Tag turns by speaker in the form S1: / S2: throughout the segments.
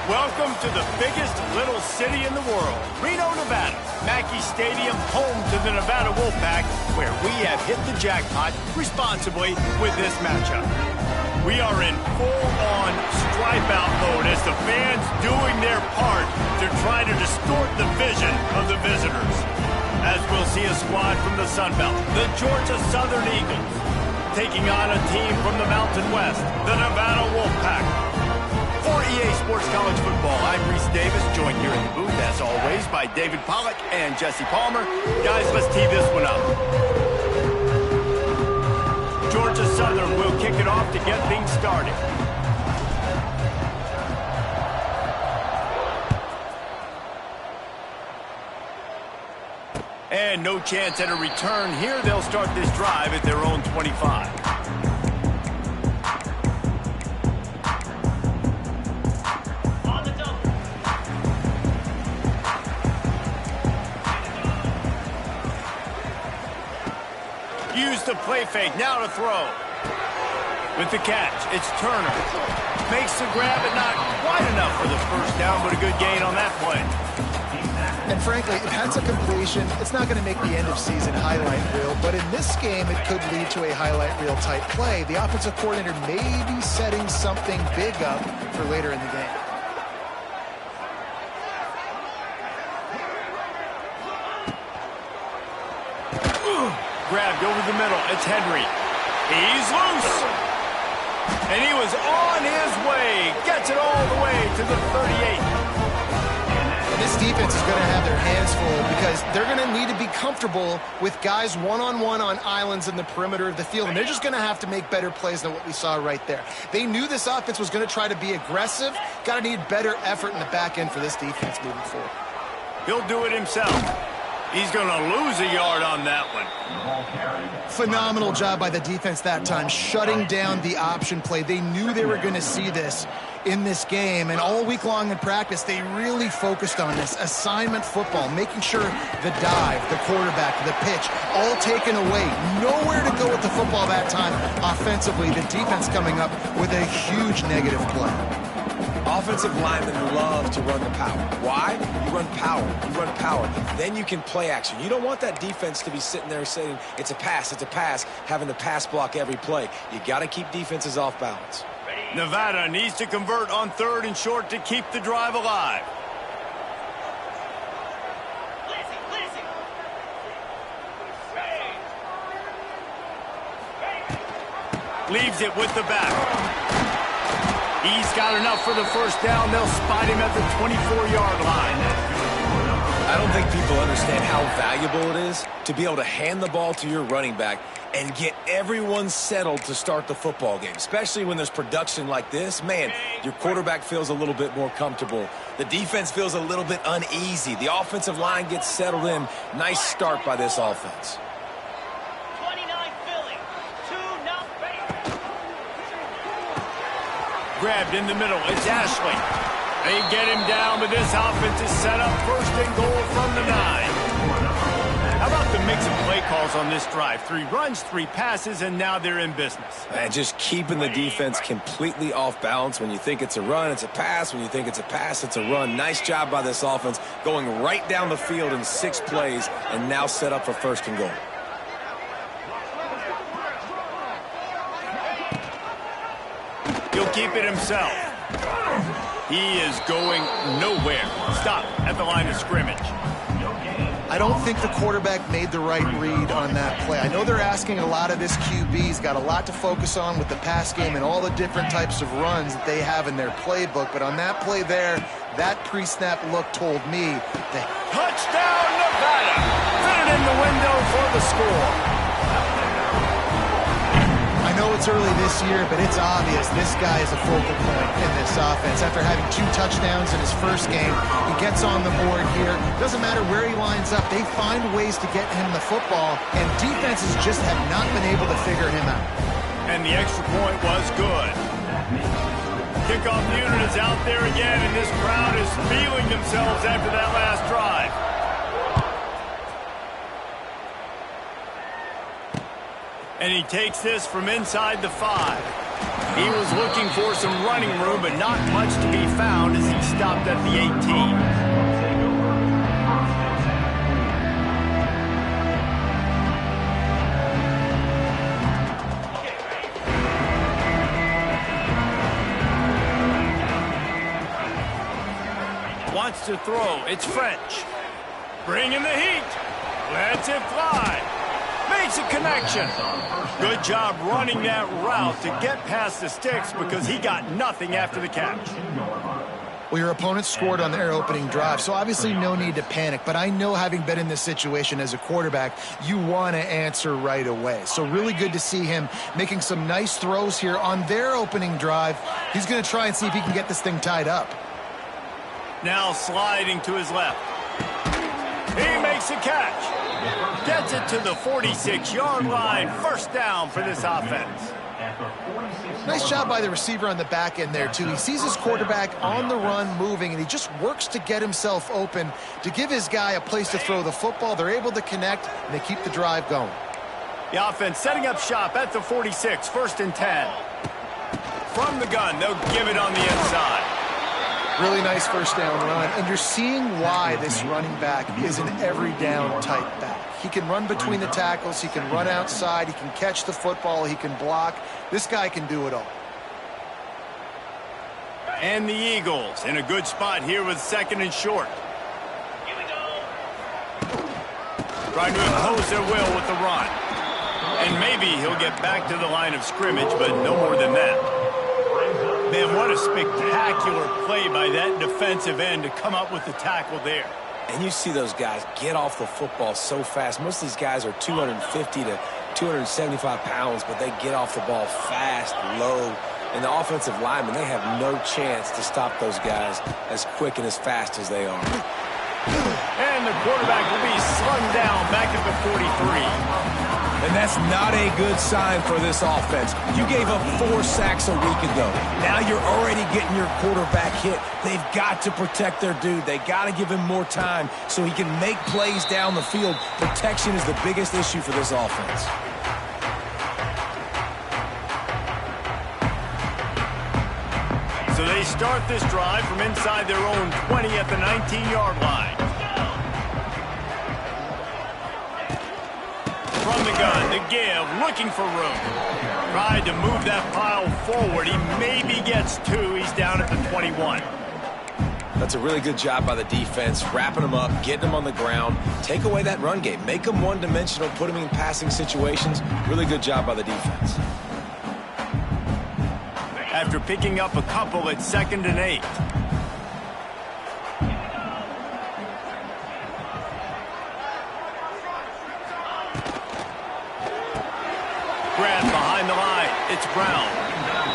S1: Welcome to the biggest little city in the world, Reno, Nevada. Mackey Stadium, home to the Nevada Wolfpack, where we have hit the jackpot responsibly with this matchup. We are in full-on stripe-out mode as the fans doing their part to try to distort the vision of the visitors. As we'll see a squad from the Sun Belt, the Georgia Southern Eagles, taking on a team from the Mountain West, the Nevada Wolfpack. For EA Sports College Football, I'm Reese Davis, joined here in the booth, as always, by David Pollack and Jesse Palmer. Guys, let's tee this one up. Georgia Southern will kick it off to get things started. And no chance at a return here. They'll start this drive at their own 25. Use the play fake, now to throw. With the catch, it's Turner. Makes the grab, but not quite enough for the first down, but a good gain on that play.
S2: And frankly, if that's a completion, it's not going to make the end-of-season highlight reel, but in this game, it could lead to a highlight reel type play. The offensive coordinator may be setting something big up for later in the game.
S1: Grabbed over the middle. It's Henry. He's loose. And he was on his way. Gets it all the way to the 38.
S2: This defense is going to have their hands full because they're going to need to be comfortable with guys one-on-one on islands in the perimeter of the field. And they're just going to have to make better plays than what we saw right there. They knew this offense was going to try to be aggressive. Got to need better effort in the back end for this defense moving forward.
S1: He'll do it himself. He's going to lose a yard on that one.
S2: Phenomenal job by the defense that time, shutting down the option play. They knew they were going to see this in this game, and all week long in practice, they really focused on this assignment football, making sure the dive, the quarterback, the pitch, all taken away. Nowhere to go with the football that time offensively. The defense coming up with a huge negative play.
S3: Offensive linemen love to run the power. Why? You run power. You run power. Then you can play action. You don't want that defense to be sitting there saying, it's a pass, having to pass block every play. You got to keep defenses off balance.
S1: Nevada needs to convert on 3rd and short to keep the drive alive. Leaves it with the back. He's got enough for the first down. They'll spot him at the 24-yard line.
S3: I don't think people understand how valuable it is to be able to hand the ball to your running back and get everyone settled to start the football game, especially when there's production like this. Man, your quarterback feels a little bit more comfortable. The defense feels a little bit uneasy. The offensive line gets settled in. Nice start by this offense.
S1: Grabbed in the middle. It's Ashley. They get him down, but this offense is set up 1st and goal from the 9. How about the mix of play calls on this drive? 3 runs, 3 passes, and now they're in business.
S3: And just keeping the defense completely off balance. When you think it's a run, it's a pass. When you think it's a pass, it's a run. Nice job by this offense going right down the field in 6 plays and now set up for 1st and goal.
S1: He'll keep it himself. He is going nowhere. Stop at the line of scrimmage.
S2: I don't think the quarterback made the right read on that play. I know they're asking a lot of this QB. He's got a lot to focus on with the pass game and all the different types of runs that they have in their playbook. But on that play there, that pre-snap look told me that
S1: touchdown Nevada! Fit it in the window for the score.
S2: I know it's early this year, but it's obvious this guy is a focal point in this offense. After having 2 touchdowns in his first game, he gets on the board here. Doesn't matter where he lines up, they find ways to get him the football, and defenses just have not been able to figure him out.
S1: And the extra point was good. Kickoff unit is out there again, and this crowd is feeling themselves after that last drive. And he takes this from inside the 5. He was looking for some running room, but not much to be found as he stopped at the 18. Wants to throw. It's French. Bringing the heat. Lets it fly. Makes a connection. Good job running that route to get past the sticks because he got nothing after the catch.
S2: Well, your opponent scored on their opening drive, so obviously no need to panic. But I know, having been in this situation as a quarterback, you want to answer right away. So really good to see him making some nice throws here on their opening drive. He's going to try and see if he can get this thing tied up.
S1: Now sliding to his left. He makes a catch. Gets it to the 46-yard line. First down for this offense.
S2: Nice job by the receiver on the back end there, too. He sees his quarterback on the run moving, and he just works to get himself open to give his guy a place to throw the football. They're able to connect, and they keep the drive going.
S1: The offense setting up shop at the 46, 1st and 10. From the gun, they'll give it on the inside.
S2: Really nice first down run, and you're seeing why this running back is an every down type back. He can run between the tackles, he can run outside, he can catch the football, he can block. This guy can do it all.
S1: And the Eagles in a good spot here with 2nd and short. Trying to impose their will with the run. And maybe he'll get back to the line of scrimmage, but no more than that. Man, what a spectacular play by that defensive end to come up with the tackle there.
S3: And you see those guys get off the football so fast. Most of these guys are 250 to 275 pounds, but they get off the ball fast, low. And the offensive linemen, they have no chance to stop those guys as quick and as fast as they are.
S1: And the quarterback will be slung down back at the 43.
S3: And that's not a good sign for this offense. You gave up 4 sacks a week ago. Now you're already getting your quarterback hit. They've got to protect their dude. They got to give him more time so he can make plays down the field. Protection is the biggest issue for this offense.
S1: So they start this drive from inside their own 20 at the 19-yard line. From the gun, the give, looking for room. Tried to move that pile forward. He maybe gets 2. He's down at the 21.
S3: That's a really good job by the defense, wrapping them up, getting them on the ground. Take away that run game. Make them one-dimensional, put them in passing situations. Really good job by the defense.
S1: After picking up a couple at 2nd and 8. Grab behind the line. It's Brown.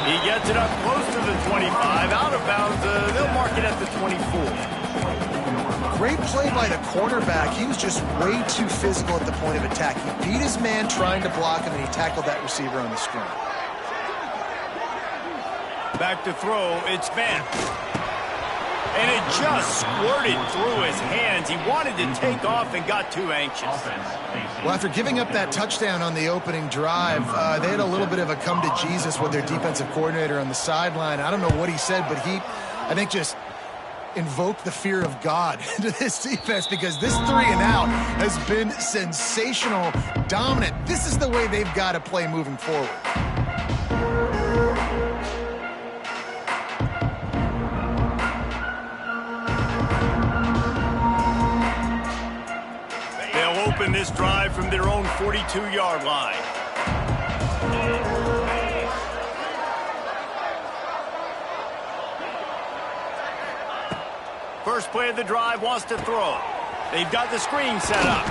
S1: He gets it up close to the 25. Out of bounds. They'll mark it at the 24.
S2: Great play by the quarterback. He was just way too physical at the point of attack. He beat his man trying to block him, and he tackled that receiver on the screen. Back to throw. It's Vance.
S1: And it just squirted through his hands. He wanted to take off and got too anxious.
S2: Well, after giving up that touchdown on the opening drive, they had a little bit of a come to Jesus with their defensive coordinator on the sideline. I don't know what he said, but he, I think, just invoked the fear of God into this defense, because this 3 and out has been sensational, dominant. This is the way they've got to play moving forward.
S1: Open this drive from their own 42-yard line. First play of the drive, wants to throw. They've got the screen set up.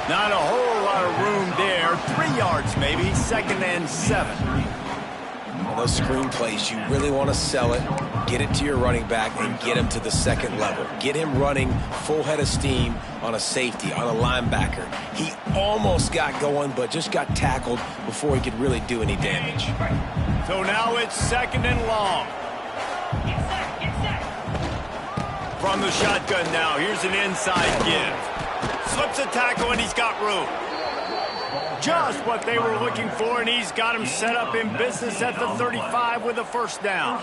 S1: Not a whole lot of room there. 3 yards maybe, 2nd and 7.
S3: Well, those screen plays, you really want to sell it. Get it to your running back and get him to the 2nd level. Get him running full head of steam on a safety, on a linebacker. He almost got going, but just got tackled before he could really do any damage.
S1: So now it's 2nd and long. From the shotgun now, here's an inside give. Slips a tackle and he's got room. Just what they were looking for, and he's got him set up in business at the 35 with a first down.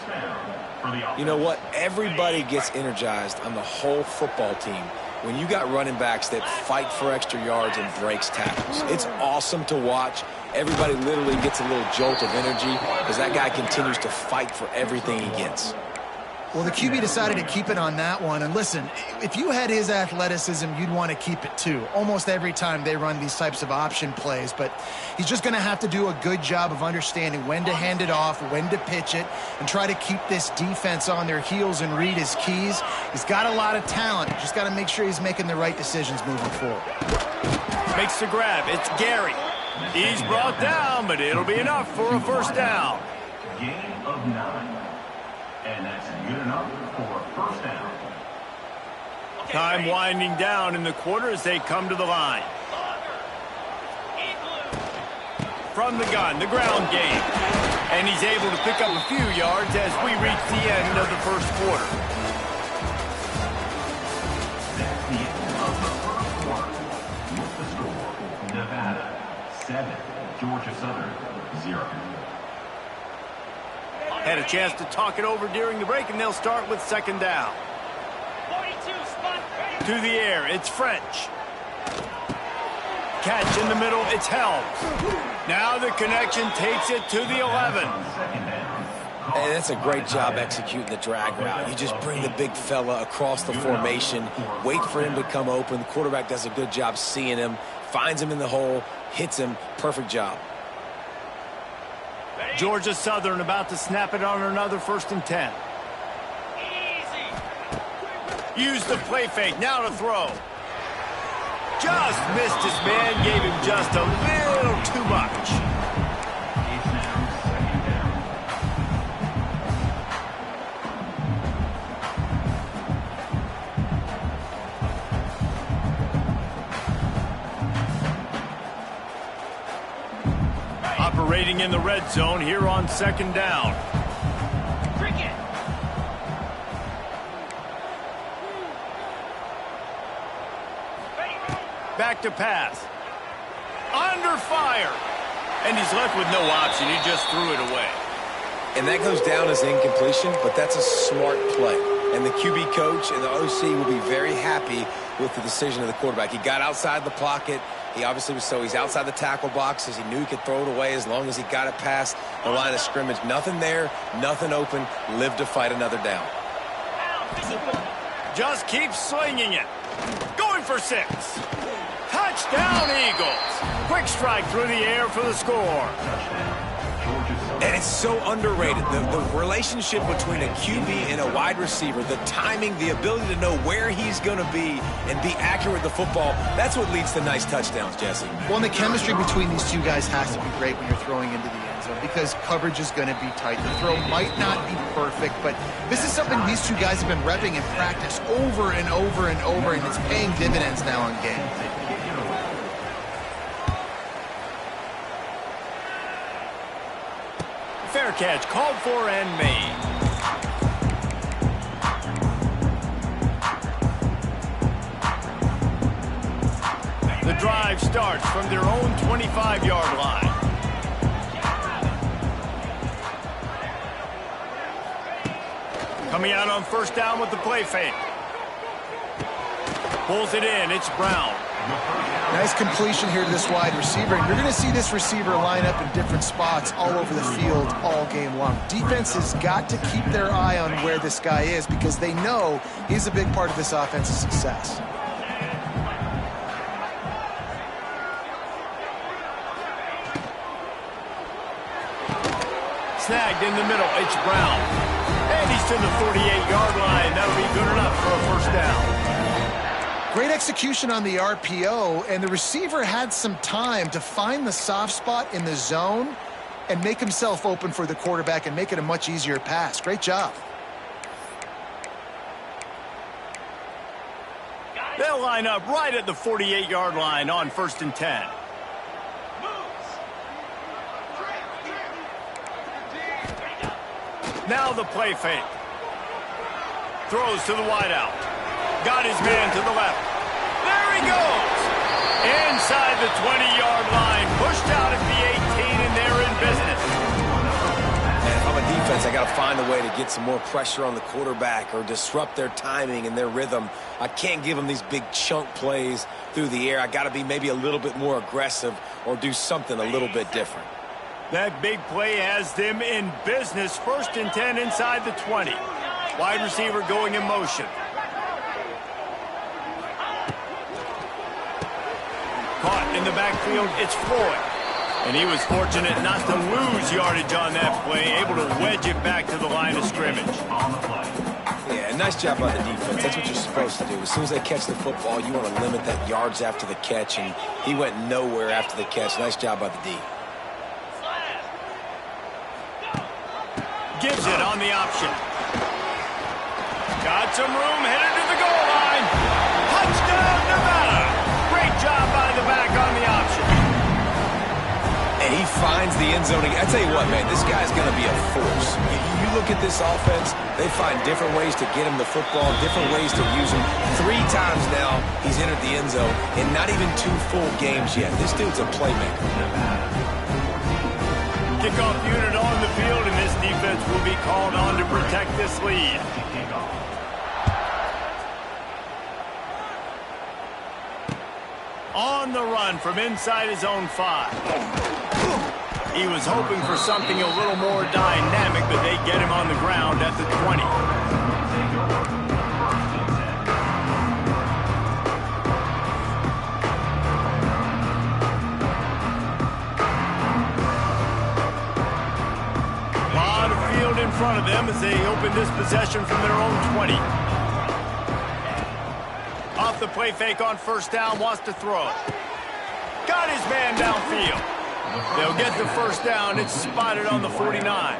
S3: You know what? Everybody gets energized on the whole football team when you got running backs that fight for extra yards and breaks tackles. It's awesome to watch. Everybody literally gets a little jolt of energy as that guy continues to fight for everything he gets.
S2: Well, the QB decided to keep it on that one. And listen, if you had his athleticism, you'd want to keep it too. Almost every time they run these types of option plays. But he's just going to have to do a good job of understanding when to hand it off, when to pitch it, and try to keep this defense on their heels and read his keys. He's got a lot of talent. Just got to make sure he's making the right decisions moving forward.
S1: Makes the grab. It's Gary. He's brought down, but it'll be enough for a first down.
S4: Gain of 9. And that's good enough for a first down.
S1: Time winding down in the quarter as they come to the line. From the gun, the ground game. And he's able to pick up a few yards as we reach the end of the first quarter.
S4: That's the end of the first quarter. With the score, Nevada 7, Georgia Southern 0.
S1: Had a chance to talk it over during the break, and they'll start with second down. 42, spot. To the air, it's French. Catch in the middle, it's Helms. Now the connection takes it to the 11.
S3: And that's a great job executing the drag route. You just bring the big fella across the formation, wait for him to come open. The quarterback does a good job seeing him, finds him in the hole, hits him. Perfect job.
S1: Georgia Southern about to snap it on another 1st and 10. Easy. Use the play fake, now to throw. Just missed his man, gave him just a little too much.
S4: It's now second down.
S1: Operating in the red zone here on second down. Back to pass. Under fire. And he's left with no option. He just threw it away.
S3: And that goes down as incompletion, but that's a smart play. And the QB coach and the OC will be very happy with the decision of the quarterback. He got outside the pocket. He obviously was he's outside the tackle box as he knew he could throw it away as long as he got it past the line of scrimmage. Nothing there, nothing open. Live to fight another down.
S1: Just keep slinging it. Going for 6. Touchdown, Eagles. Quick strike through the air for the score.
S3: And it's so underrated. The relationship between a QB and a wide receiver, the timing, the ability to know where he's going to be and be accurate with the football, that's what leads to nice touchdowns, Jesse.
S2: Well, and the chemistry between these two guys has to be great when you're throwing into the end zone because coverage is going to be tight. The throw might not be perfect, but this is something these two guys have been repping in practice over and over and over, and it's paying dividends now in games.
S1: Fair catch, called for and made. The drive starts from their own 25-yard line. Coming out on first down with the play fake. Pulls it in, it's Brown.
S2: Nice completion here to this wide receiver. And you're going to see this receiver line up in different spots all over the field all game long. Defense has got to keep their eye on where this guy is because they know he's a big part of this offense's success.
S1: Snagged in the middle, it's Brown. And he's to the 48-yard line. That'll be good enough for a first down.
S2: Great execution on the RPO, and the receiver had some time to find the soft spot in the zone and make himself open for the quarterback and make it a much easier pass. Great job.
S1: They'll line up right at the 48-yard line on 1st and 10. Now the play fake. Throws to the wideout. Got his man to the left. There he goes. Inside the 20-yard line.
S3: offense, I got to find a way to get some more pressure on the quarterback or disrupt their timing and their rhythm. I can't give them these big chunk plays through the air. I got to be maybe a little bit more aggressive or do something a little bit different.
S1: That big play has them in business. 1st and 10 inside the 20. Wide receiver going in motion. Caught in the backfield, it's Floyd. And he was fortunate not to lose yardage on that play, able to wedge it back to the line of scrimmage.
S3: Yeah, nice job by the defense. That's what you're supposed to do. As soon as they catch the football, you want to limit that yards after the catch, and he went nowhere after the catch. Nice job by the D.
S1: Gives it on the option. Got some room, headed to the goal line. Touchdown, Nevada. Great job by the back on the option.
S3: And he finds the end zone. I tell you what, man, this guy's going to be a force. You look at this offense, they find different ways to get him the football, different ways to use him. 3 times now he's entered the end zone, and not even 2 full games yet. This dude's a playmaker.
S1: Kickoff unit on the field, and this defense will be called on to protect this lead. On the run from inside his own 5. He was hoping for something a little more dynamic, but they get him on the ground at the 20. A lot of field in front of them as they open this possession from their own 20. Off the play fake on 1st down, wants to throw. Got his man downfield. They'll get the 1st down. It's spotted on the 49.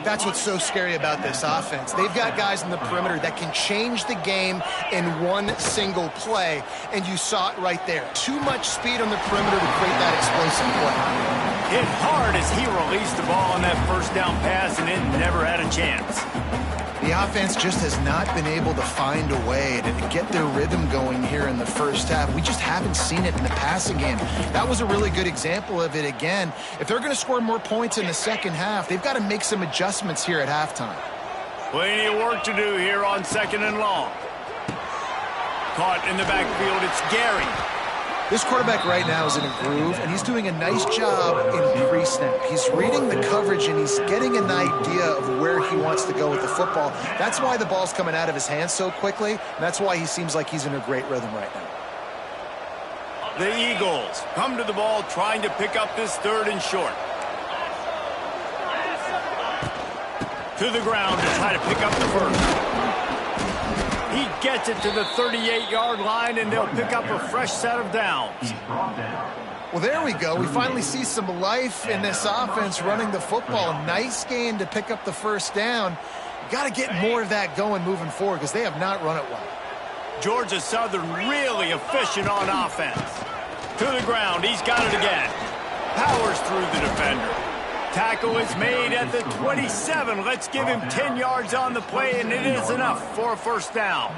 S2: That's what's so scary about this offense. They've got guys in the perimeter that can change the game in one single play, and you saw it right there. Too much speed on the perimeter to create that explosive play.
S1: Hit hard as he released the ball on that 1st down pass, and it never had a chance.
S2: The offense just has not been able to find a way to get their rhythm going here in the 1st half. We just haven't seen it in the passing game. That was a really good example of it again. If they're going to score more points in the 2nd half, they've got to make some adjustments here at halftime.
S1: Plenty of work to do here on 2nd and long. Caught in the backfield, it's Gary.
S2: This quarterback right now is in a groove, and he's doing a nice job in pre-snap. He's reading the coverage, and he's getting an idea of where he wants to go with the football. That's why the ball's coming out of his hands so quickly, and that's why he seems like he's in a great rhythm right now.
S1: The Eagles come to the ball trying to pick up this 3rd and short. To the ground to try to pick up the 1st. He gets it to the 38-yard line, and they'll pick up a fresh set of downs.
S2: Well, there we go. We finally see some life in this offense running the football. Nice gain to pick up the 1st down. Got to get more of that going moving forward because they have not run it well.
S1: Georgia Southern really efficient on offense. To the ground. He's got it again. Powers through the defender. Tackle is made at the 27. Let's give him 10 yards on the play, and it is enough for a 1st down.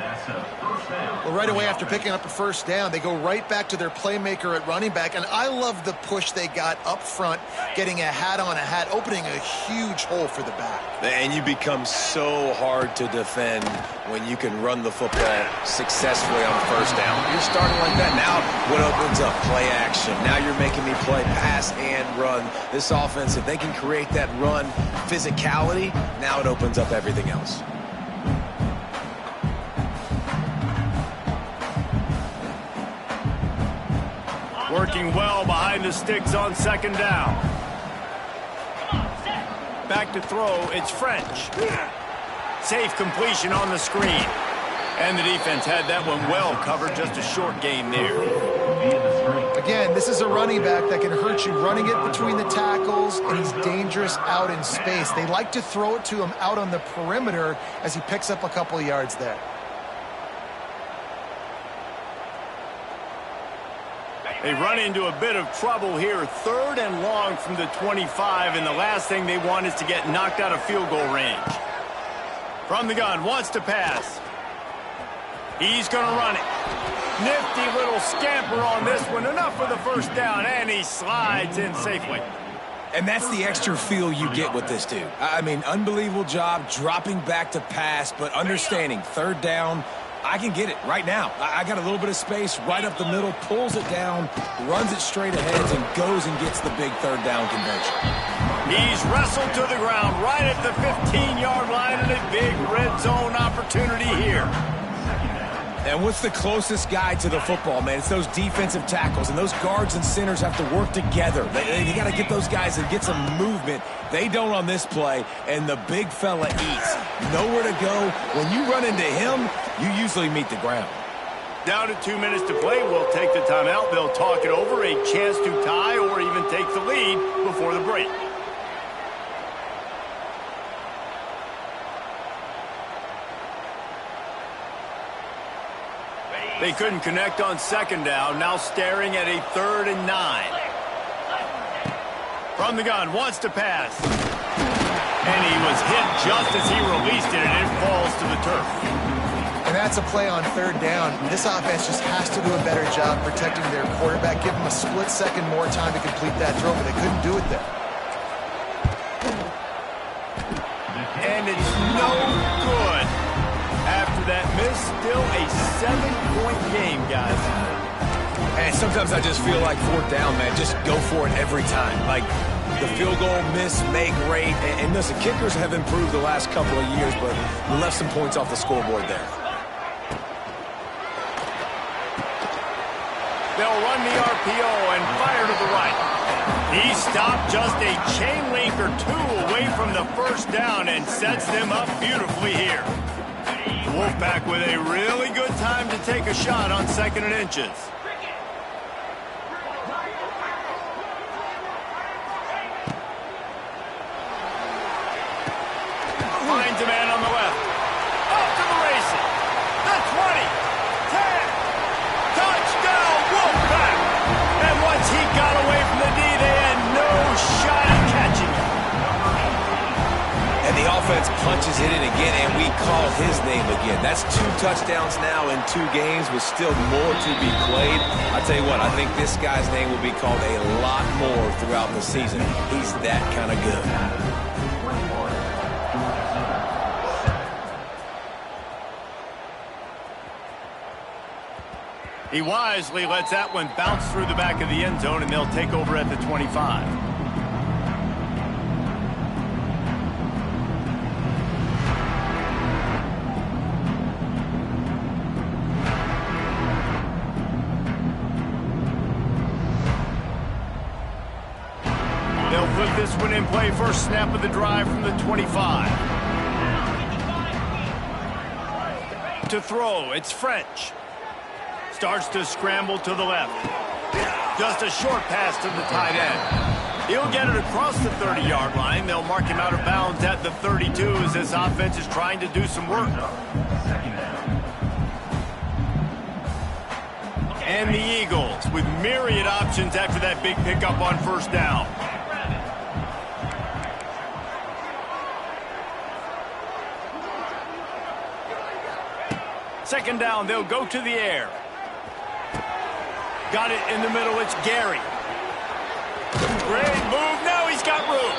S2: Well, right away after picking up a 1st down, they go right back to their playmaker at running back, and I love the push they got up front, getting a hat on a hat, opening a huge hole for the back.
S3: And you become so hard to defend when you can run the football successfully on 1st down. You're starting like that. Now what opens up? Play action. Now you're making me play pass and run. This offense, if they can create that run physicality, now it opens up everything else.
S1: Working well behind the sticks on 2nd down. Back to throw, it's French. Safe completion on the screen. And the defense had that one well covered, just a short gain there.
S2: Again, this is a running back that can hurt you running it between the tackles, and he's dangerous out in space. They like to throw it to him out on the perimeter as he picks up a couple of yards there.
S1: They run into a bit of trouble here. 3rd and long from the 25, and the last thing they want is to get knocked out of field goal range. From the gun, wants to pass. He's going to run it. Nifty little scamper on this one. Enough for the 1st down, and he slides in safely.
S3: And that's the extra feel you get with this dude. I mean, unbelievable job dropping back to pass, but understanding third down, I can get it right now. I got a little bit of space right up the middle, pulls it down, runs it straight ahead, and goes and gets the big third down conversion.
S1: He's wrestled to the ground right at the 15-yard line, and a big red zone opportunity here.
S3: And what's the closest guy to the football, man? It's those defensive tackles, and those guards and centers have to work together. They got to get those guys and get some movement. They don't on this play, and the big fella eats. Nowhere to go. When you run into him, you usually meet the ground.
S1: Down to 2 minutes to play. We'll take the timeout. They'll talk it over, a chance to tie or even take the lead before the break. They couldn't connect on second down. Now staring at a 3rd and 9. From the gun, wants to pass. And he was hit just as he released it, and it falls to the turf.
S2: And that's a play on 3rd down. This offense just has to do a better job protecting their quarterback. Give them a split second more time to complete that throw, but they couldn't do it there.
S1: And it's no good. After that miss, still a 7-point game, guys.
S3: And sometimes I just feel like 4th down, man. Just go for it every time. Like the field goal miss, make rate. And listen, kickers have improved the last couple of years, but we left some points off the scoreboard there.
S1: They'll run the RPO and fire to the right. He stopped just a chain link or 2 away from the 1st down and sets them up beautifully here. Wolfpack with a really good time to take a shot on 2nd and inches. Finds a man on the left. Off to the races. The 20. 10. Touchdown, Wolfpack. And once he got away from the D, they had no shot at catching him.
S3: And the offense punches it in again, and we call his name again. That's 2 touchdowns now in 2 games with still more to be played. I tell you what, I think this guy's name will be called a lot more throughout the season. He's that kind of good.
S1: He wisely lets that one bounce through the back of the end zone, and they'll take over at the 25. They'll put this one in play. First snap of the drive from the 25. To throw, it's French. Starts to scramble to the left. Just a short pass to the tight end. He'll get it across the 30-yard line. They'll mark him out of bounds at the 32 as this offense is trying to do some work. And the Eagles with myriad options after that big pickup on 1st down. Second down, they'll go to the air. Got it in the middle, it's Gary. Great move, now he's got room.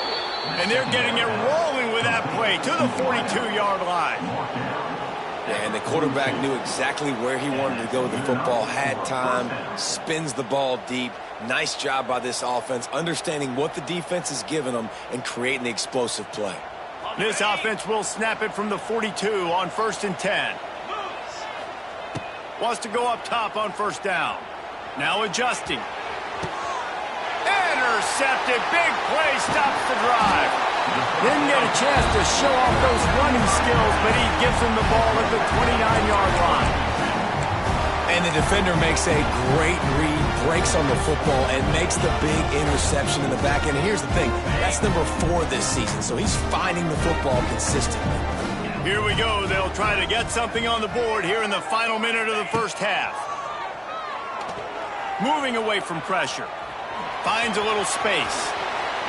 S1: And they're getting it rolling with that play to the 42-yard line.
S3: Yeah, and the quarterback knew exactly where he wanted to go with the football, had time, spins the ball deep. Nice job by this offense, understanding what the defense is giving them and creating the explosive play.
S1: This offense will snap it from the 42 on 1st and 10. Wants to go up top on 1st down. Now adjusting. Intercepted. Big play stops the drive. Didn't get a chance to show off those running skills, but he gives him the ball at the 29-yard line.
S3: And the defender makes a great read, breaks on the football, and makes the big interception in the back end. Here's the thing. That's number 4 this season, so he's finding the football consistently.
S1: Here we go. They'll try to get something on the board here in the final minute of the 1st half. Moving away from pressure. Finds a little space.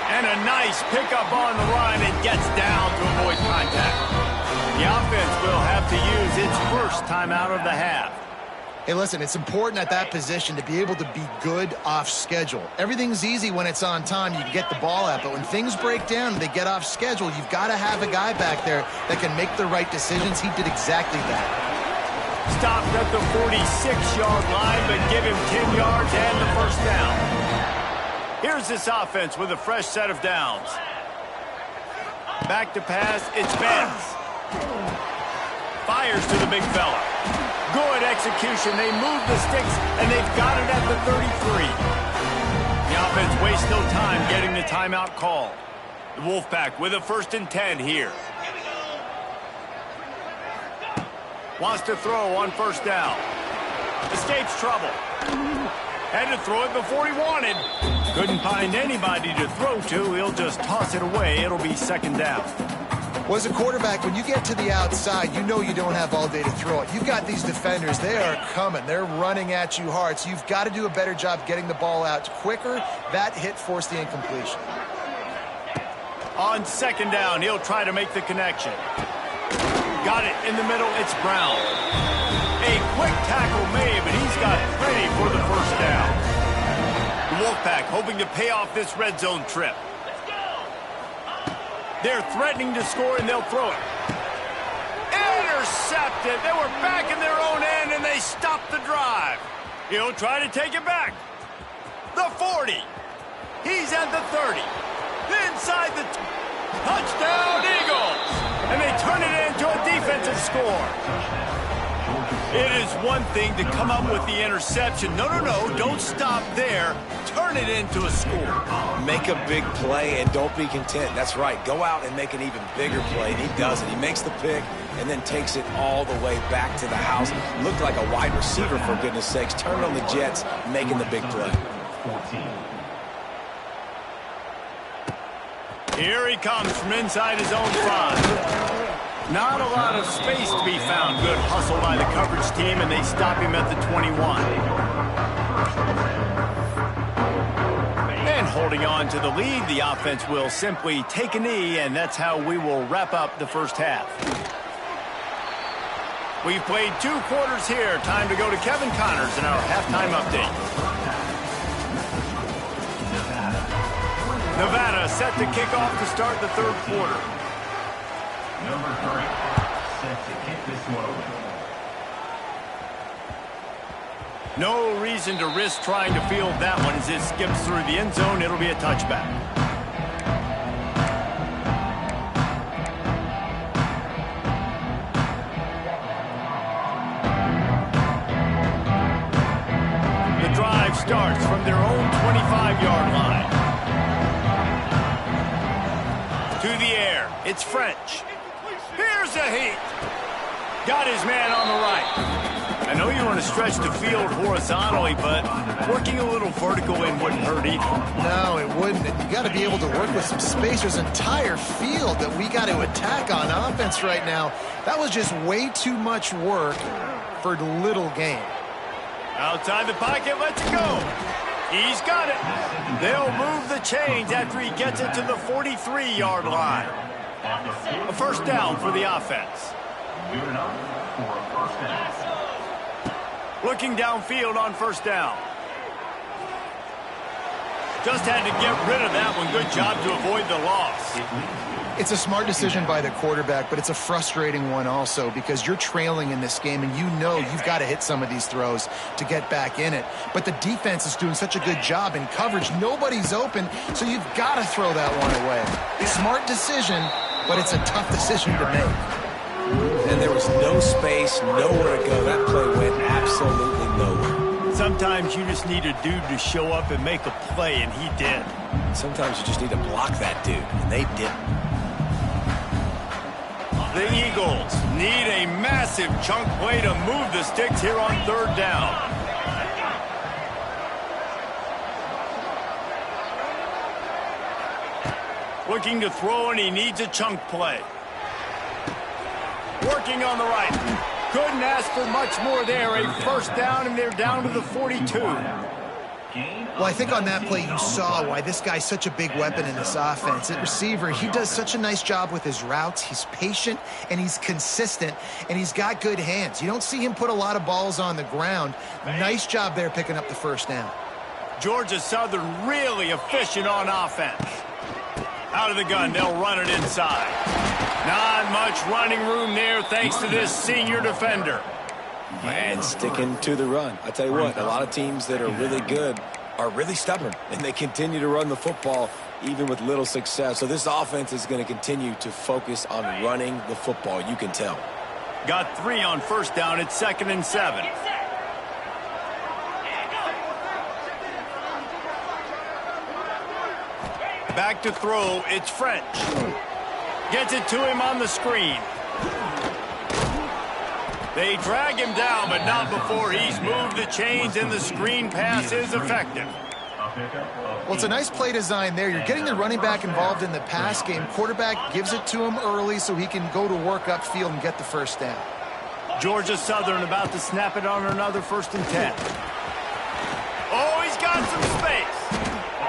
S1: And a nice pickup on the run and gets down to avoid contact. The offense will have to use its first timeout of the half.
S2: Hey, listen, it's important at that position to be able to be good off schedule. Everything's easy when it's on time. You can get the ball out, but when things break down and they get off schedule, you've got to have a guy back there that can make the right decisions. He did exactly that.
S1: Stopped at the 46-yard line, but give him 10 yards and the first down. Here's this offense with a fresh set of downs. Back to pass, it's Vance. Fires to the big fella. Good execution. They move the sticks, and they've got it at the 33. The offense wastes no time getting the timeout call. The Wolfpack with a 1st and 10 here. Wants to throw on 1st down. Escapes trouble. Had to throw it before he wanted. Couldn't find anybody to throw to. He'll just toss it away. It'll be 2nd down.
S2: Well, as a quarterback, when you get to the outside, you know you don't have all day to throw it. You've got these defenders. They are coming. They're running at you hard. So you've got to do a better job getting the ball out quicker. That hit forced the incompletion.
S1: On 2nd down, he'll try to make the connection. Got it in the middle. It's Brown. A quick tackle made, but he's got plenty for the 1st down. The Wolfpack hoping to pay off this red zone trip. They're threatening to score, and they'll throw it. Intercepted. They were back in their own end, and they stopped the drive. He'll try to take it back. The 40. He's at the 30. Inside the touchdown, Eagles. And they turn it into a defensive score. It is one thing to come up with the interception. No, don't stop there. Turn it into a score.
S3: Make a big play and don't be content. That's right. Go out and make an even bigger play, and he does it. He makes the pick and then takes it all the way back to the house. Looked like a wide receiver, for goodness sakes. Turned on the Jets, making the big play.
S4: 14.
S1: Here he comes from inside his own 5. Not a lot of space to be found. Good hustle by the coverage team, and they stop him at the 21. And holding on to the lead, the offense will simply take a knee, and that's how we will wrap up the 1st half. We've played 2 quarters here. Time to go to Kevin Connors in our halftime update. Nevada set to kick off to start the 3rd quarter.
S4: Number 3, set to kick this one away.
S1: No reason to risk trying to field that one as it skips through the end zone. It'll be a touchback. The drive starts from their own 25-yard line. To the air, it's French. Here's a heat. Got his man on the right. I know you want to stretch the field horizontally, but working a little vertical in wouldn't hurt either.
S2: No, it wouldn't. And you got to be able to work with some space. There's an entire field that we got to attack on offense right now. That was just way too much work for little gain.
S1: Outside the pocket, let's go. He's got it. They'll move the chains after he gets it to the 43-yard line. A 1st down for the offense.
S4: Good enough for a 1st down.
S1: Looking downfield on 1st down. Just had to get rid of that one. Good job to avoid the loss.
S2: It's a smart decision by the quarterback, but it's a frustrating one also because you're trailing in this game and you know you've got to hit some of these throws to get back in it. But the defense is doing such a good job in coverage. Nobody's open, so you've got to throw that one away. Smart decision, but it's a tough decision to make.
S3: And there was no space, nowhere to go. That play went absolutely nowhere.
S1: Sometimes you just need a dude to show up and make a play, and he did.
S3: Sometimes you just need to block that dude, and they didn't.
S1: The Eagles need a massive chunk play to move the sticks here on 3rd down. Looking to throw, and he needs a chunk play. Working on the right. Couldn't ask for much more there. A 1st down, and they're down to the 42.
S2: Well, I think on that play you saw why this guy's such a big weapon in this offense. At receiver, he does such a nice job with his routes. He's patient, and he's consistent, and he's got good hands. You don't see him put a lot of balls on the ground. Nice job there picking up the first down.
S1: Georgia Southern really efficient on offense. Out of the gun, they'll run it inside. Not much running room there thanks to this senior defender.
S3: And sticking to the run. I tell you what, a lot of teams that are really good are really stubborn, and they continue to run the football even with little success. So this offense is going to continue to focus on running the football. You can tell.
S1: Got 3 on first down. It's 2nd and 7. Back to throw. It's French. Gets it to him on the screen. They drag him down, but not before he's moved the chains, and the screen pass is effective.
S2: Well, it's a nice play design there. You're getting the running back involved in the pass game. Quarterback gives it to him early so he can go to work upfield and get the first down.
S1: Georgia Southern about to snap it on another 1st and 10. Oh, he's got some space.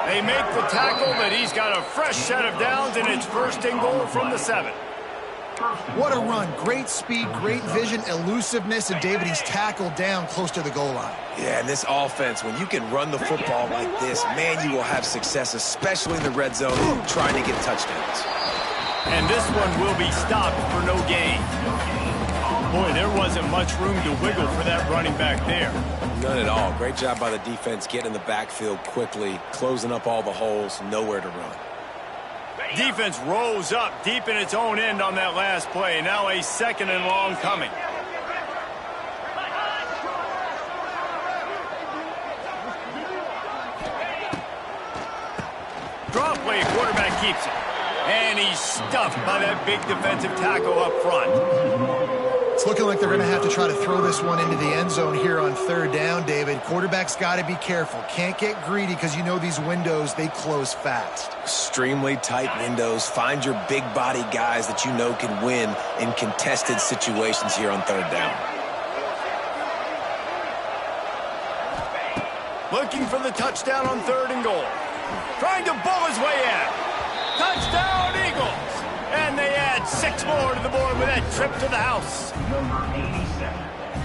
S1: They make the tackle, but he's got a fresh set of downs, and it's 1st and goal from the 7.
S2: What a run. Great speed, great vision, elusiveness, and David, he's tackled down close to the goal line.
S3: Yeah, and this offense, when you can run the football like this, man, you will have success, especially in the red zone, trying to get touchdowns.
S1: And this one will be stopped for no gain. Boy, there wasn't much room to wiggle for that running back there.
S3: None at all. Great job by the defense getting in the backfield quickly, closing up all the holes, nowhere to run.
S1: Defense rose up deep in its own end on that last play. Now a 2nd and long coming. Draw play, quarterback keeps it. And he's stuffed by that big defensive tackle up front.
S2: It's looking like they're going to have to try to throw this one into the end zone here on 3rd down, David. Quarterback's got to be careful. Can't get greedy because you know these windows, they close fast.
S3: Extremely tight windows. Find your big body guys that you know can win in contested situations here on 3rd down.
S1: Looking for the touchdown on 3rd and goal. Trying to bull his way in. Touchdown, Eagles! And they add 6 more to the board with that trip to the house.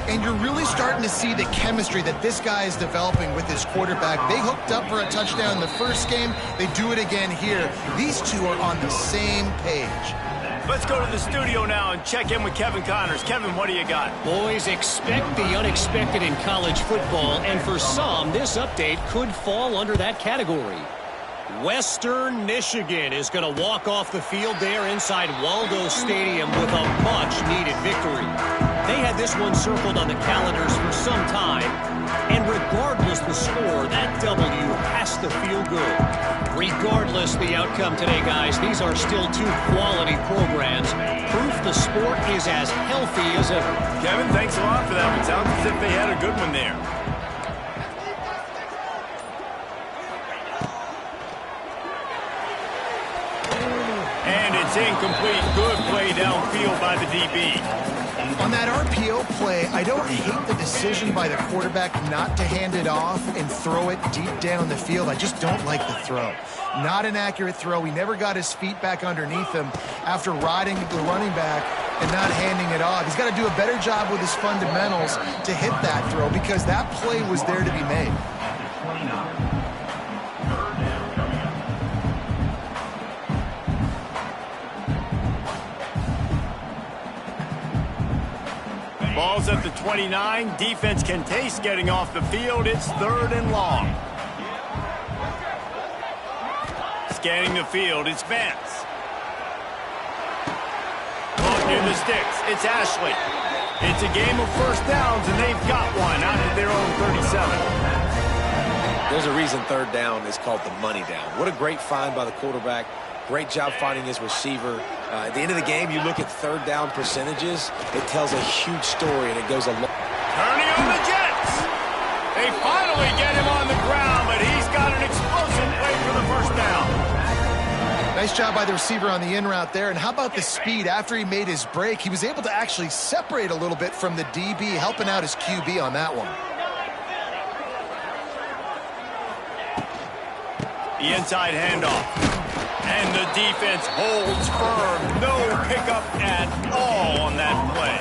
S2: And you're really starting to see the chemistry that this guy is developing with his quarterback. They hooked up for a touchdown in the first game. They do it again here. These two are on the same page.
S1: Let's go to the studio now and check in with Kevin Connors. Kevin, what do you got?
S5: Boys, expect the unexpected in college football, and for some, this update could fall under that category. Western Michigan is going to walk off the field there inside Waldo Stadium with a much-needed victory. They had this one circled on the calendars for some time, and regardless the score, that W has to feel good. Regardless the outcome today, guys, these are still 2 quality programs. Proof the sport is as healthy as ever.
S1: Kevin, thanks a lot for that one. Sounds as if they had a good one there. And it's incomplete. Good play downfield by the DB.
S2: On that RPO play, I don't hate the decision by the quarterback not to hand it off and throw it deep down the field. I just don't like the throw. Not an accurate throw. He never got his feet back underneath him after riding the running back and not handing it off. He's got to do a better job with his fundamentals to hit that throw because that play was there to be made.
S1: Ball's at the 29. Defense can taste getting off the field. It's 3rd and long. Scanning the field, it's Vance. Ball near the sticks, it's Ashley. It's a game of first downs, and they've got one out of their own 37.
S3: There's a reason 3rd down is called the money down. What a great find by the quarterback. Great job finding his receiver. At the end of the game, you look at 3rd down percentages. It tells a huge story, and it goes a long.
S1: Turning on the Jets. They finally get him on the ground, but he's got an explosive play for the first down.
S2: Nice job by the receiver on the in route there. And how about the speed? After he made his break, he was able to actually separate a little bit from the DB, helping out his QB on that one.
S1: The inside handoff. And the defense holds firm. No pickup at all on that play.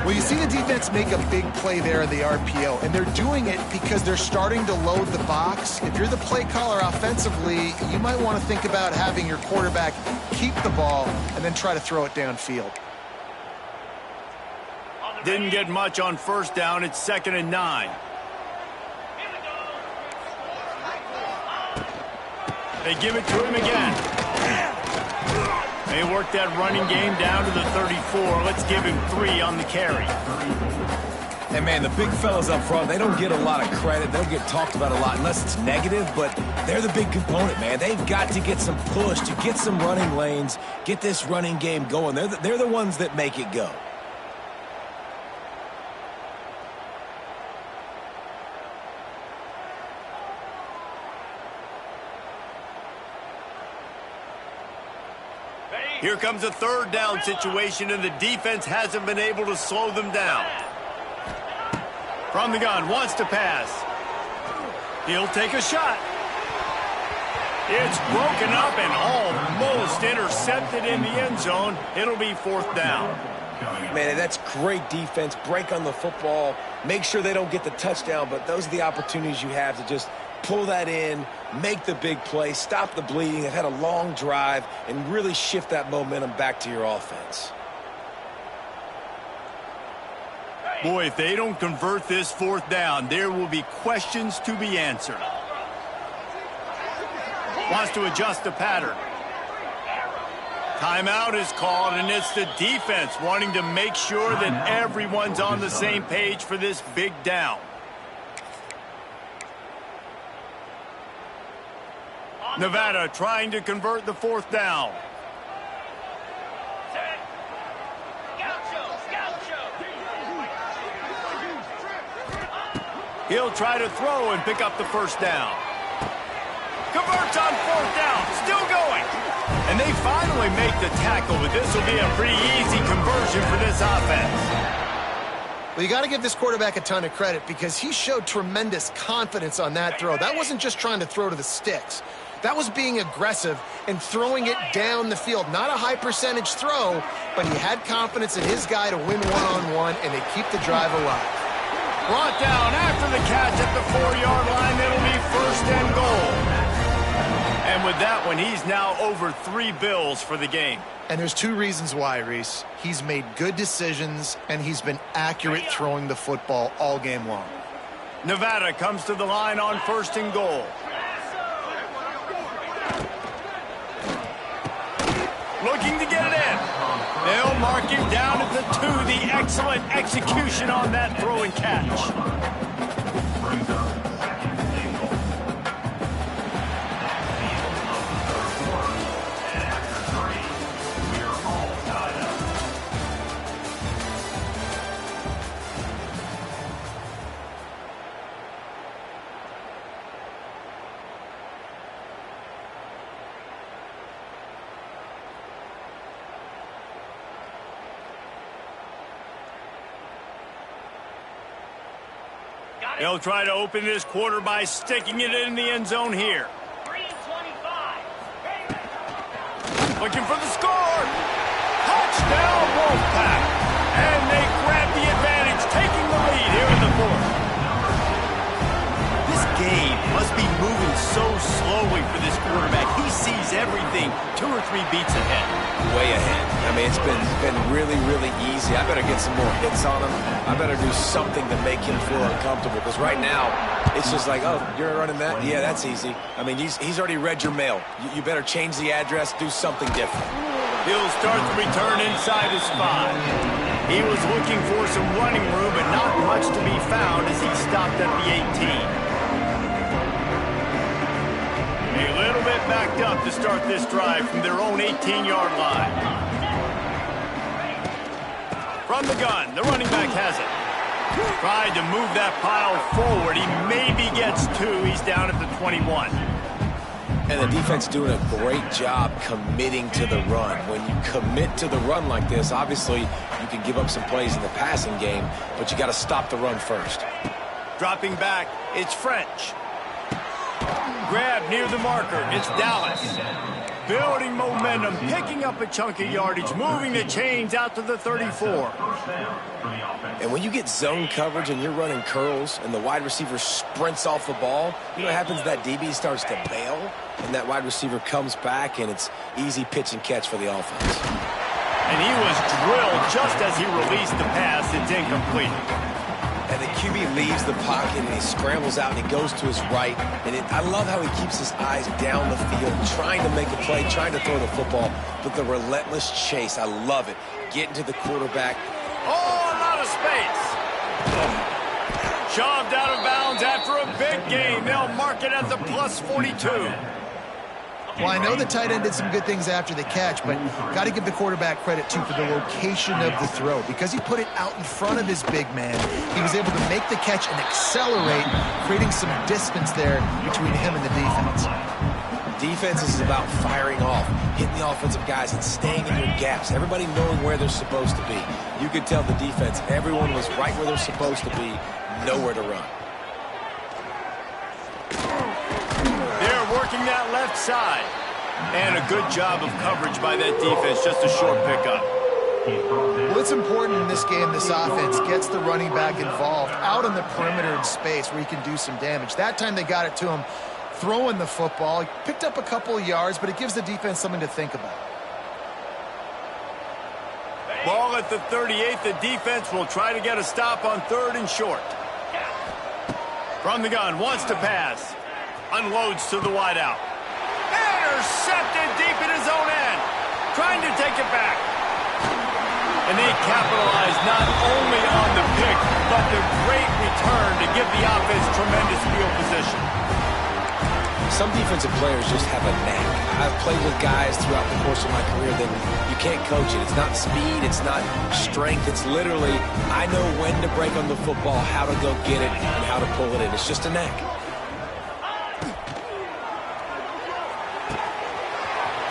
S2: Well, you see the defense make a big play there in the RPO, and they're doing it because they're starting to load the box. If you're the play caller offensively, you might want to think about having your quarterback keep the ball and then try to throw it downfield.
S1: Didn't get much on first down. It's 2nd and 9. They give it to him again. They work that running game down to the 34. Let's give him 3 on the carry.
S3: And, man, the big fellas up front, they don't get a lot of credit. They don't get talked about a lot unless it's negative, but they're the big component, man. They've got to get some push, to get some running lanes, get this running game going. They're the ones that make it go.
S1: Here comes a 3rd down situation, and the defense hasn't been able to slow them down. From the gun, wants to pass. He'll take a shot. It's broken up and almost intercepted in the end zone. It'll be 4th down.
S3: Man, that's great defense. Break on the football. Make sure they don't get the touchdown, but those are the opportunities you have to just pull that in, make the big play, stop the bleeding. They've had a long drive and really shift that momentum back to your offense.
S1: Boy, if they don't convert this 4th down, there will be questions to be answered. Wants to adjust the pattern. Timeout is called, and it's the defense wanting to make sure that everyone's on the same page for this big down. Nevada trying to convert the 4th down. He'll try to throw and pick up the 1st down. Converts on 4th down, still going. And they finally make the tackle, but this will be a pretty easy conversion for this offense.
S2: Well, you got to give this quarterback a ton of credit because he showed tremendous confidence on that throw. That wasn't just trying to throw to the sticks. That was being aggressive and throwing it down the field. Not a high percentage throw, but he had confidence in his guy to win one-on-one, and they keep the drive alive.
S1: Brought down after the catch at the 4-yard line. It'll be 1st and goal. And with that one, he's now over 3 bills for the game.
S2: And there's 2 reasons why, Reese. He's made good decisions, and he's been accurate throwing the football all game long.
S1: Nevada comes to the line on 1st and goal. Looking to get it in. They'll mark him down at the 2. The excellent execution on that throw and catch. They'll try to open this quarter by sticking it in the end zone here. 3:25. Looking for the score. Touchdown, Wolfpack. And they grab the advantage, taking the lead here in the 4th. This game must be moving so slowly for this quarterback. He sees everything 2 or 3 beats ahead.
S3: Way ahead. I mean, it's been really, really easy. I better get some more hits on him. I better do something to make him feel uncomfortable. Because right now, it's just like, oh, you're running that? Yeah, that's easy. I mean, he's already read your mail. You better change the address, do something different.
S1: He'll start the return inside his 5. He was looking for some running room, but not much to be found as he stopped at the 18. A little bit backed up to start this drive from their own 18-yard line. From the gun, the running back has it. Tried to move that pile forward. He maybe gets 2. He's down at the 21.
S3: And the defense doing a great job committing to the run. When you commit to the run like this, obviously you can give up some plays in the passing game, but you got to stop the run first.
S1: Dropping back, it's French. grab near the marker. It's Dallas. Building momentum, picking up a chunk of yardage, moving the chains out to the 34.
S3: And when you get zone coverage and you're running curls and the wide receiver sprints off the ball, you know what happens? That DB starts to bail, and that wide receiver comes back, and it's easy pitch and catch for the offense.
S1: And he was drilled just as he released the pass. It's incomplete.
S3: And the QB leaves the pocket, and he scrambles out, and he goes to his right. And I love how he keeps his eyes down the field, trying to make a play, trying to throw the football, but the relentless chase, I love it. Getting to the quarterback.
S1: Oh, a lot of space. Shoved out of bounds after a big gain. They'll mark it at the plus 42.
S2: Well, I know the tight end did some good things after the catch, but got to give the quarterback credit, too, for the location of the throw. Because he put it out in front of his big man, he was able to make the catch and accelerate, creating some distance there between him and the defense.
S3: Defense is about firing off, hitting the offensive guys, and staying in your gaps. Everybody knowing where they're supposed to be. You could tell the defense, everyone was right where they're supposed to be, nowhere to run.
S1: Working that left side. And a good job of coverage by that defense. Just a short pickup.
S2: Well, it's important in this game, this offense gets the running back involved out on the perimeter in space where he can do some damage. That time they got it to him throwing the football. He picked up a couple of yards, but it gives the defense something to think about.
S1: Ball at the 38. The defense will try to get a stop on 3rd and short. From the gun, wants to pass. Unloads to the wideout. Intercepted deep in his own end. Trying to take it back. And they capitalize not only on the pick, but the great return to give the offense tremendous field position.
S3: Some defensive players just have a knack. I've played with guys throughout the course of my career that you can't coach it. It's not speed, it's not strength. It's literally, I know when to break on the football, how to go get it, and how to pull it in. It's just a knack.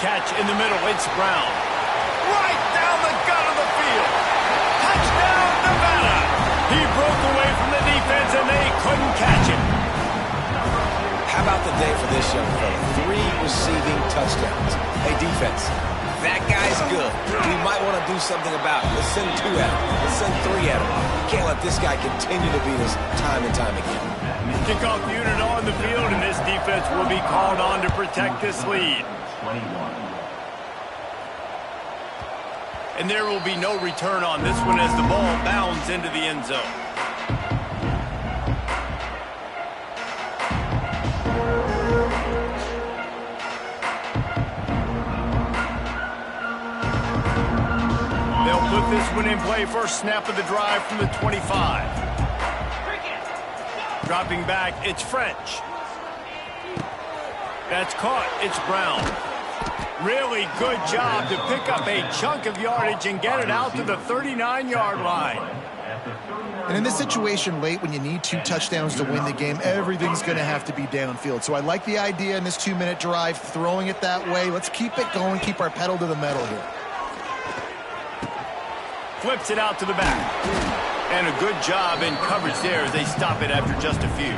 S1: Catch in the middle, it's Brown. Right down the gut of the field. Touchdown, Nevada. He broke away from the defense, and they couldn't catch him.
S3: How about the day for this young fella? 3 receiving touchdowns. Hey, defense, that guy's good. We might want to do something about it. Let's send 2 at him. Let's send 3 at him. You can't let this guy continue to beat us time and time again.
S1: Kickoff unit on the field, and this defense will be called on to protect this lead.
S4: 21.
S1: And there will be no return on this one as the ball bounds into the end zone. They'll put this one in play. First snap of the drive from the 25. Dropping back, it's French. That's caught, it's Brown. Really good job to pick up a chunk of yardage and get it out to the 39-yard line.
S2: And in this situation late when you need 2 touchdowns to win the game, everything's going to have to be downfield. So I like the idea in this 2-minute drive, throwing it that way. Let's keep it going, keep our pedal to the metal here.
S1: Flips it out to the back. And a good job in coverage there as they stop it after just a few.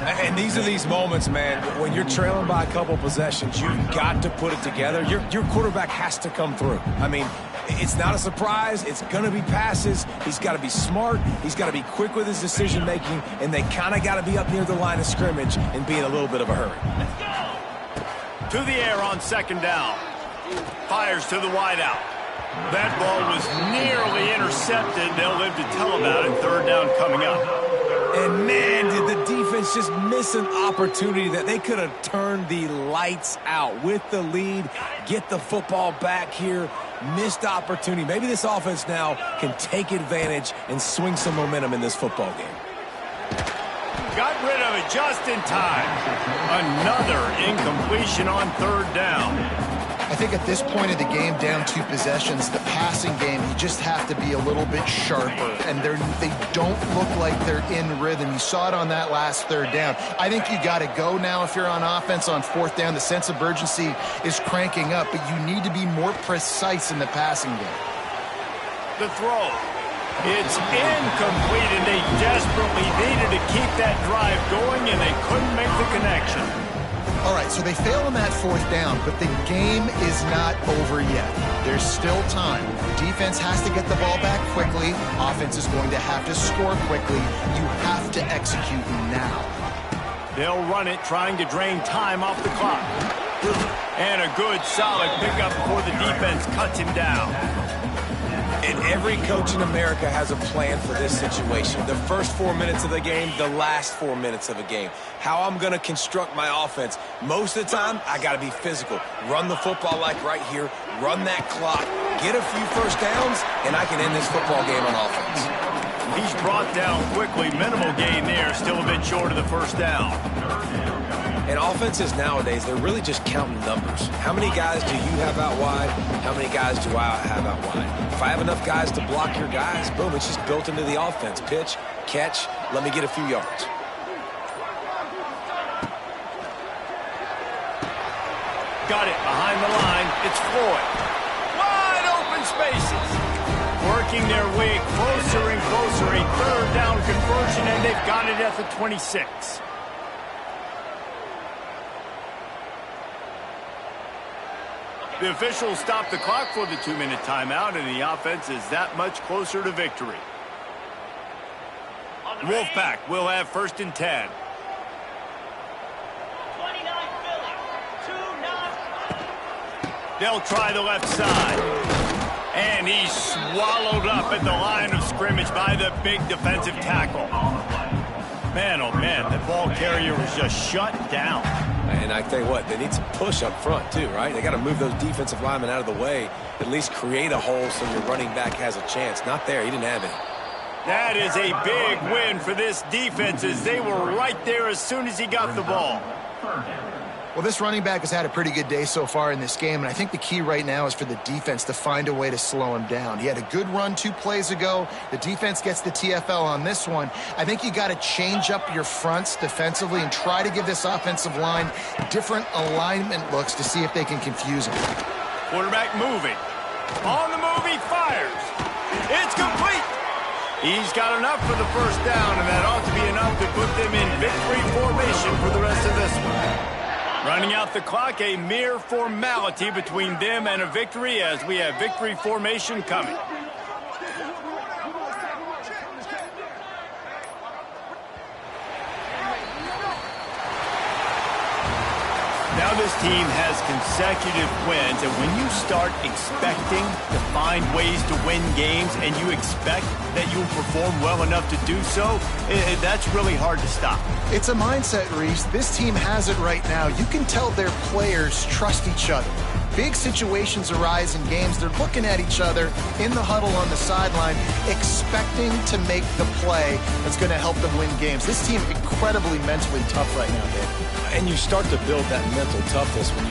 S3: And these are these moments, man, when you're trailing by a couple possessions, you've got to put it together. Your quarterback has to come through. I mean, it's not a surprise. It's going to be passes. He's got to be smart. He's got to be quick with his decision-making, and they kind of got to be up near the line of scrimmage and be in a little bit of a hurry.
S1: To the air on 2nd down. Fires to the wideout. That ball was nearly intercepted. They'll live to tell about it. 3rd down coming up.
S3: And, man, did the defense just miss an opportunity that they could have turned the lights out with the lead, get the football back here, missed opportunity. Maybe this offense now can take advantage and swing some momentum in this football game.
S1: Got rid of it just in time. Another incompletion on 3rd down.
S2: I think at this point of the game, down 2 possessions, the passing game, you just have to be a little bit sharper. And they don't look like they're in rhythm. You saw it on that last 3rd down. I think you got to go now if you're on offense on 4th down. The sense of urgency is cranking up, but you need to be more precise in the passing game.
S1: The throw. It's incomplete, and they desperately needed to keep that drive going, and they couldn't make the connection.
S2: All right, so they fail on that fourth down, but the game is not over yet. There's still time. Defense has to get the ball back quickly. Offense is going to have to score quickly. You have to execute now.
S1: They'll run it, trying to drain time off the clock. And a good, solid pickup before the defense cuts him down.
S3: And every coach in America has a plan for this situation. The first 4 minutes of the game, the last 4 minutes of a game. How I'm going to construct my offense. Most of the time, I got to be physical. Run the football like right here. Run that clock. Get a few first downs, and I can end this football game on offense.
S1: He's brought down quickly. Minimal gain there. Still a bit short of the first down.
S3: And offenses nowadays, they're really just counting numbers. How many guys do you have out wide? How many guys do I have out wide? If I have enough guys to block your guys, boom, it's just built into the offense. Pitch, catch, let me get a few yards.
S1: Got it behind the line. It's Floyd. Wide open spaces. Working their way closer and closer. A third down conversion, and they've got it at the 26. The officials stop the clock for the 2-minute timeout, and the offense is that much closer to victory. Wolfpack will have 1st and 10.
S6: 29 Philly, 2-9.
S1: They'll try the left side. And he's swallowed up at the line of scrimmage by the big defensive tackle. Man, oh man, that ball carrier was just shut down.
S3: And I tell you what, they need some push up front too, right? They got to move those defensive linemen out of the way, at least create a hole so your running back has a chance. Not there. He didn't have any.
S1: That is a big win for this defense, as they were right there as soon as he got the ball.
S2: Well, this running back has had a pretty good day so far in this game, and I think the key right now is for the defense to find a way to slow him down. He had a good run 2 plays ago. The defense gets the TFL on this one. I think you got to change up your fronts defensively and try to give this offensive line different alignment looks to see if they can confuse him.
S1: Quarterback moving. On the move, he fires. It's complete. He's got enough for the first down, and that ought to be enough to put them in victory formation for the rest of this one. Running out the clock, a mere formality between them and a victory, as we have victory formation coming. Now this team has consecutive wins, and when you start expecting to find ways to win games and you expect that you'll perform well enough to do so, that's really hard to stop.
S2: It's a mindset, Reese. This team has it right now. You can tell their players trust each other. Big situations arise in games. They're looking at each other in the huddle on the sideline, expecting to make the play that's going to help them win games. This team incredibly mentally tough right now, Dave.
S3: And you start to build that mental toughness when you